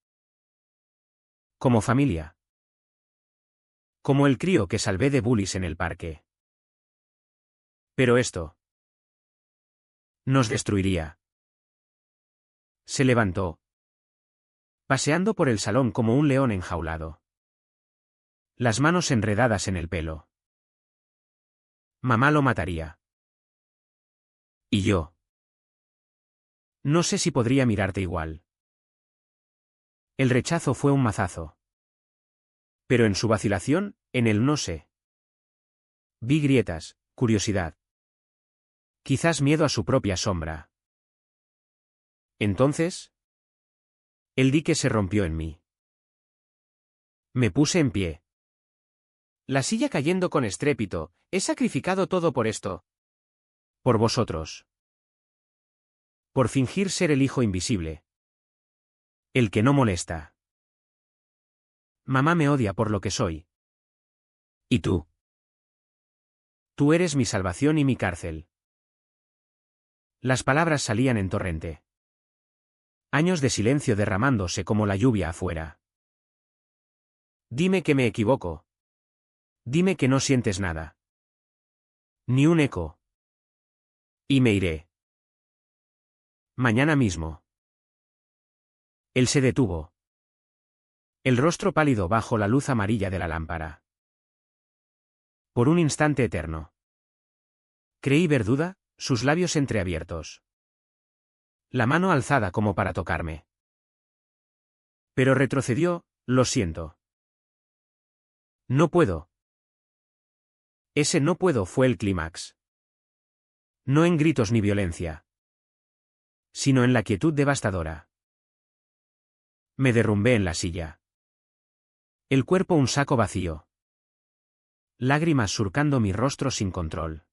A: Como familia. Como el crío que salvé de bullies en el parque. Pero esto nos destruiría. Se levantó, paseando por el salón como un león enjaulado. Las manos enredadas en el pelo. Mamá lo mataría. ¿Y yo? No sé si podría mirarte igual. El rechazo fue un mazazo. Pero en su vacilación, en el no sé. Vi grietas, curiosidad. Quizás miedo a su propia sombra. Entonces, el dique se rompió en mí. Me puse en pie. La silla cayendo con estrépito, he sacrificado todo por esto. Por vosotros. Por fingir ser el hijo invisible. El que no molesta. Mamá me odia por lo que soy. ¿Y tú? Tú eres mi salvación y mi cárcel. Las palabras salían en torrente. Años de silencio derramándose como la lluvia afuera. Dime que me equivoco. Dime que no sientes nada. Ni un eco. Y me iré. Mañana mismo. Él se detuvo. El rostro pálido bajo la luz amarilla de la lámpara. Por un instante eterno. Creí ver duda, sus labios entreabiertos. La mano alzada como para tocarme. Pero retrocedió, lo siento. No puedo. Ese no puedo fue el clímax. No en gritos ni violencia. Sino en la quietud devastadora. Me derrumbé en la silla. El cuerpo un saco vacío. Lágrimas surcando mi rostro sin control.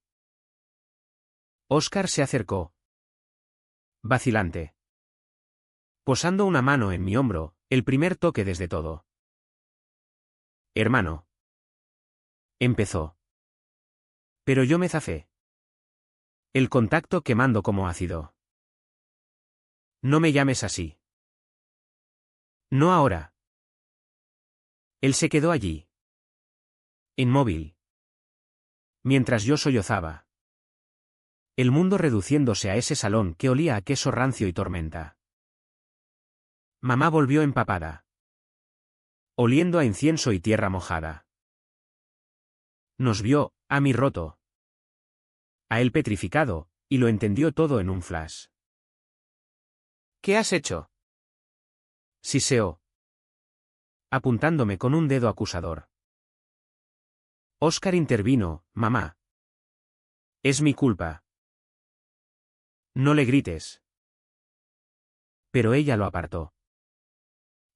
A: Oscar se acercó. Vacilante. Posando una mano en mi hombro, el primer toque desde todo. Hermano. Empezó. Pero yo me zafé. El contacto quemando como ácido. No me llames así. No ahora. Él se quedó allí. Inmóvil. Mientras yo sollozaba. El mundo reduciéndose a ese salón que olía a queso rancio y tormenta. Mamá volvió empapada. Oliendo a incienso y tierra mojada. Nos vio, a mí roto. A él petrificado, y lo entendió todo en un flash. ¿Qué has hecho? Siseó. Apuntándome con un dedo acusador. Oscar intervino, mamá. Es mi culpa. No le grites. Pero ella lo apartó.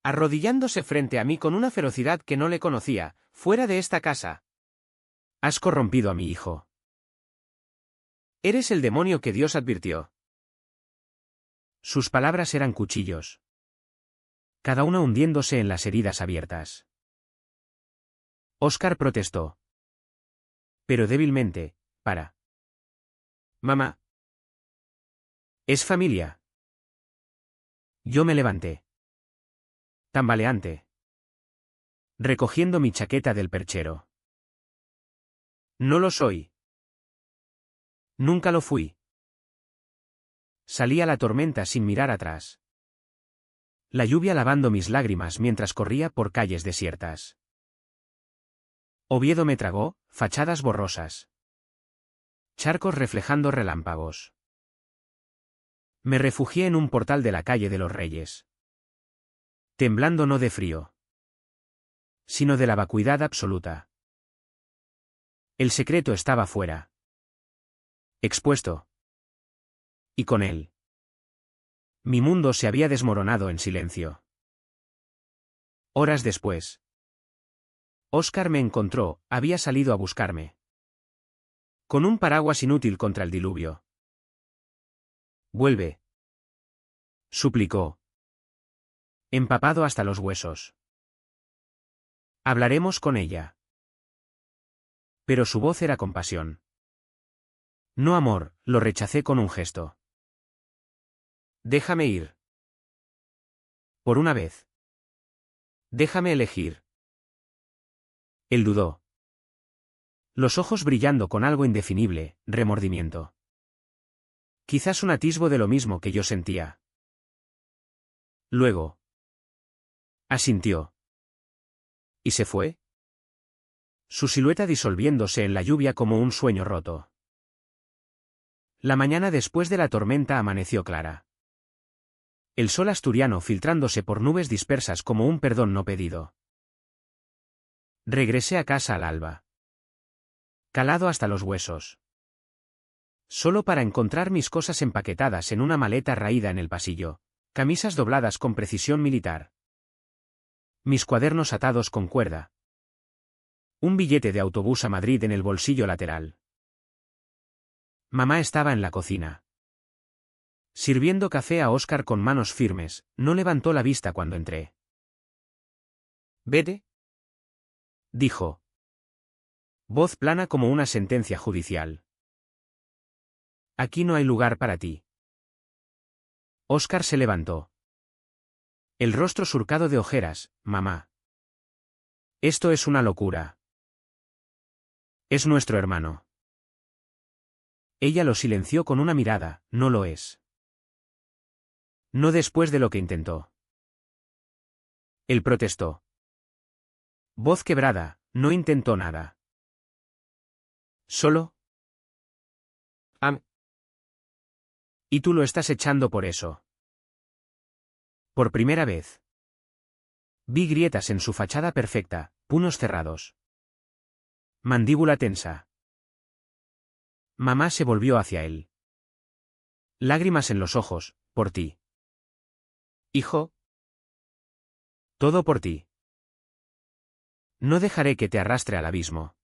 A: Arrodillándose frente a mí con una ferocidad que no le conocía, fuera de esta casa. Has corrompido a mi hijo. Eres el demonio que Dios advirtió. Sus palabras eran cuchillos. Cada una hundiéndose en las heridas abiertas. Oscar protestó. Pero débilmente, para. Mamá. Es familia. Yo me levanté. Tambaleante. Recogiendo mi chaqueta del perchero. No lo soy. Nunca lo fui. Salí a la tormenta sin mirar atrás. La lluvia lavando mis lágrimas mientras corría por calles desiertas. Oviedo me tragó, fachadas borrosas. Charcos reflejando relámpagos. Me refugié en un portal de la calle de los Reyes. Temblando no de frío, sino de la vacuidad absoluta. El secreto estaba fuera. Expuesto. Y con él. Mi mundo se había desmoronado en silencio. Horas después. Óscar me encontró, había salido a buscarme. Con un paraguas inútil contra el diluvio. Vuelve. Suplicó. Empapado hasta los huesos. Hablaremos con ella. Pero su voz era compasión. No amor, lo rechacé con un gesto. Déjame ir. Por una vez. Déjame elegir. Él dudó. Los ojos brillando con algo indefinible, remordimiento. Quizás un atisbo de lo mismo que yo sentía. Luego. Asintió. ¿Y se fue? Su silueta disolviéndose en la lluvia como un sueño roto. La mañana después de la tormenta amaneció clara. El sol asturiano filtrándose por nubes dispersas como un perdón no pedido. Regresé a casa al alba. Calado hasta los huesos. Solo para encontrar mis cosas empaquetadas en una maleta raída en el pasillo, camisas dobladas con precisión militar. Mis cuadernos atados con cuerda. Un billete de autobús a Madrid en el bolsillo lateral. Mamá estaba en la cocina. Sirviendo café a Óscar con manos firmes, no levantó la vista cuando entré. «Vete», dijo. Voz plana como una sentencia judicial. «Aquí no hay lugar para ti». Óscar se levantó. El rostro surcado de ojeras, mamá. Esto es una locura. Es nuestro hermano. Ella lo silenció con una mirada, no lo es. No después de lo que intentó. Él protestó. Voz quebrada, no intentó nada. Solo. Y tú lo estás echando por eso. Por primera vez. Vi grietas en su fachada perfecta, puños cerrados. Mandíbula tensa. Mamá se volvió hacia él. Lágrimas en los ojos, por ti. Hijo. Todo por ti. No dejaré que te arrastre al abismo.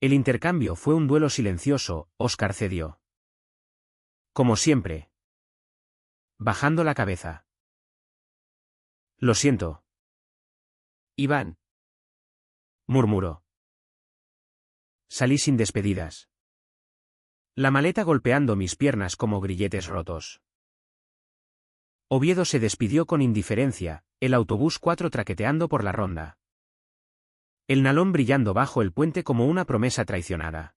A: El intercambio fue un duelo silencioso, Óscar cedió. Como siempre. Bajando la cabeza. Lo siento. Iván. Murmuró. Salí sin despedidas. La maleta golpeando mis piernas como grilletes rotos. Oviedo se despidió con indiferencia, el autobús 4 traqueteando por la ronda. El nalón brillando bajo el puente como una promesa traicionada.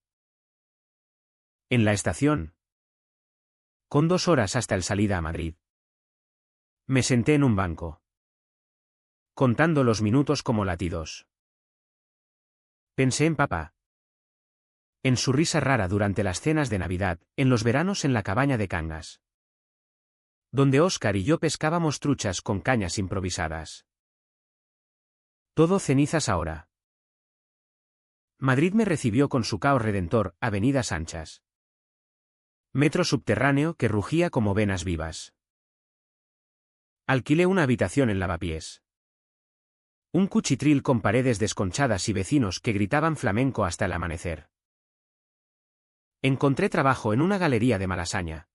A: En la estación. Con 2 horas hasta el salida a Madrid. Me senté en un banco. Contando los minutos como latidos. Pensé en papá. En su risa rara durante las cenas de Navidad, en los veranos en la cabaña de Cangas. Donde Óscar y yo pescábamos truchas con cañas improvisadas. Todo cenizas ahora. Madrid me recibió con su caos redentor, avenidas anchas. Metro subterráneo que rugía como venas vivas. Alquilé una habitación en Lavapiés. Un cuchitril con paredes desconchadas y vecinos que gritaban flamenco hasta el amanecer. Encontré trabajo en una galería de Malasaña.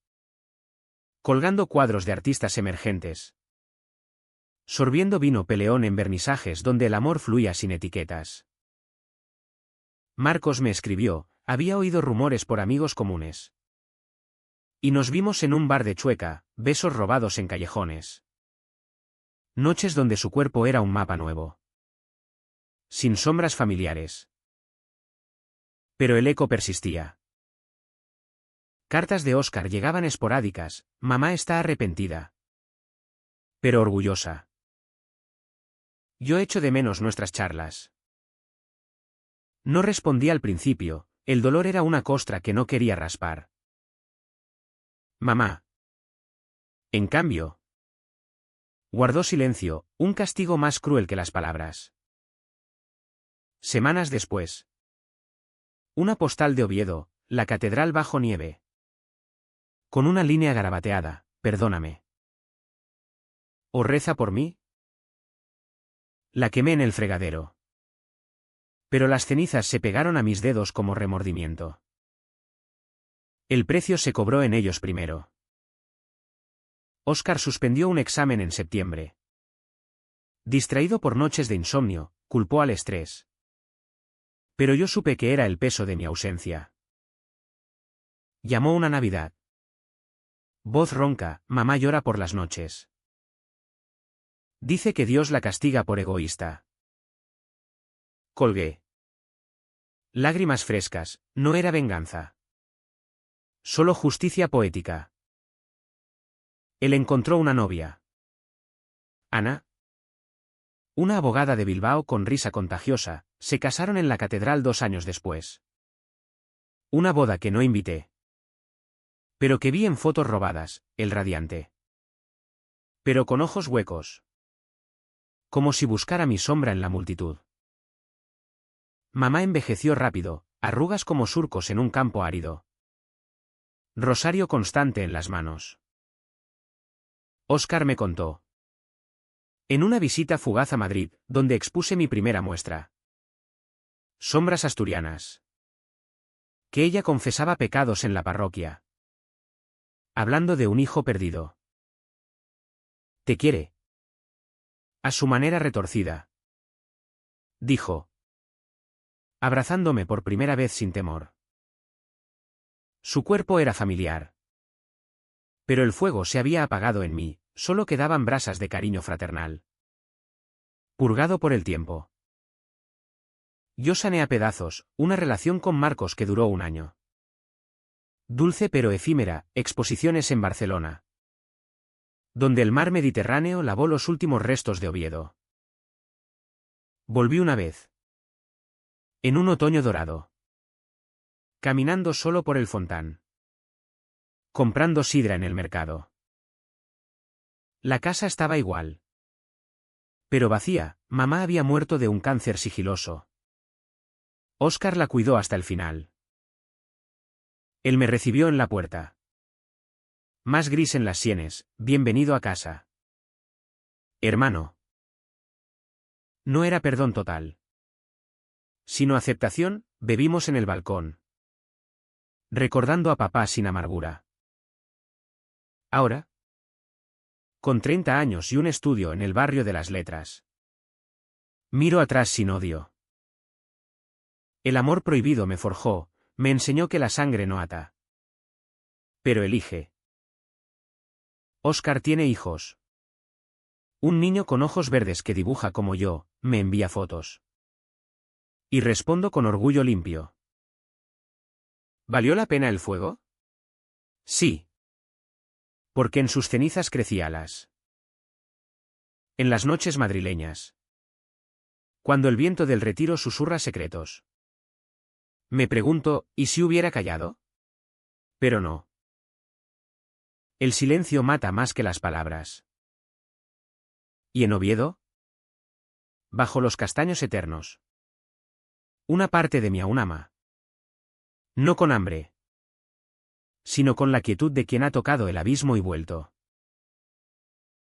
A: Colgando cuadros de artistas emergentes. Sorbiendo vino peleón en vernisajes donde el amor fluía sin etiquetas. Marcos me escribió, había oído rumores por amigos comunes. Y nos vimos en un bar de Chueca, besos robados en callejones. Noches donde su cuerpo era un mapa nuevo. Sin sombras familiares. Pero el eco persistía. Cartas de Óscar llegaban esporádicas: mamá está arrepentida. Pero orgullosa. Yo echo de menos nuestras charlas. No respondí al principio, el dolor era una costra que no quería raspar. Mamá. En cambio, guardó silencio, un castigo más cruel que las palabras. Semanas después. Una postal de Oviedo, la catedral bajo nieve. Con una línea garabateada: perdóname. ¿O reza por mí? La quemé en el fregadero. Pero las cenizas se pegaron a mis dedos como remordimiento. El precio se cobró en ellos primero. Óscar suspendió un examen en septiembre. Distraído por noches de insomnio, culpó al estrés. Pero yo supe que era el peso de mi ausencia. Llamó una Navidad. Voz ronca: mamá llora por las noches. Dice que Dios la castiga por egoísta. Colgué. Lágrimas frescas: no era venganza. Solo justicia poética. Él encontró una novia. Ana. Una abogada de Bilbao con risa contagiosa, se casaron en la catedral 2 años después. Una boda que no invité. Pero que vi en fotos robadas: el radiante. Pero con ojos huecos. Como si buscara mi sombra en la multitud. Mamá envejeció rápido, arrugas como surcos en un campo árido. Rosario constante en las manos. Óscar me contó. En una visita fugaz a Madrid, donde expuse mi primera muestra. Sombras asturianas. Que ella confesaba pecados en la parroquia. Hablando de un hijo perdido. Te quiere. A su manera retorcida. Dijo. Abrazándome por primera vez sin temor. Su cuerpo era familiar. Pero el fuego se había apagado en mí, solo quedaban brasas de cariño fraternal. Purgado por el tiempo. Yo sané a pedazos una relación con Marcos que duró 1 año. Dulce pero efímera, exposiciones en Barcelona. Donde el mar Mediterráneo lavó los últimos restos de Oviedo. Volví una vez. En un otoño dorado. Caminando solo por el Fontán. Comprando sidra en el mercado. La casa estaba igual. Pero vacía: mamá había muerto de un cáncer sigiloso. Óscar la cuidó hasta el final. Él me recibió en la puerta. Más gris en las sienes: bienvenido a casa. Hermano. No era perdón total. Sino aceptación: bebimos en el balcón. Recordando a papá sin amargura. Ahora, con 30 años y un estudio en el barrio de las letras, miro atrás sin odio. El amor prohibido me forjó, me enseñó que la sangre no ata. Pero elige. Óscar tiene hijos. Un niño con ojos verdes que dibuja como yo, me envía fotos. Y respondo con orgullo limpio. ¿Valió la pena el fuego? Sí. Porque en sus cenizas crecí alas. En las noches madrileñas. Cuando el viento del retiro susurra secretos. Me pregunto: ¿y si hubiera callado? Pero no. El silencio mata más que las palabras. ¿Y en Oviedo? Bajo los castaños eternos. Una parte de mí aún ama. No con hambre, sino con la quietud de quien ha tocado el abismo y vuelto.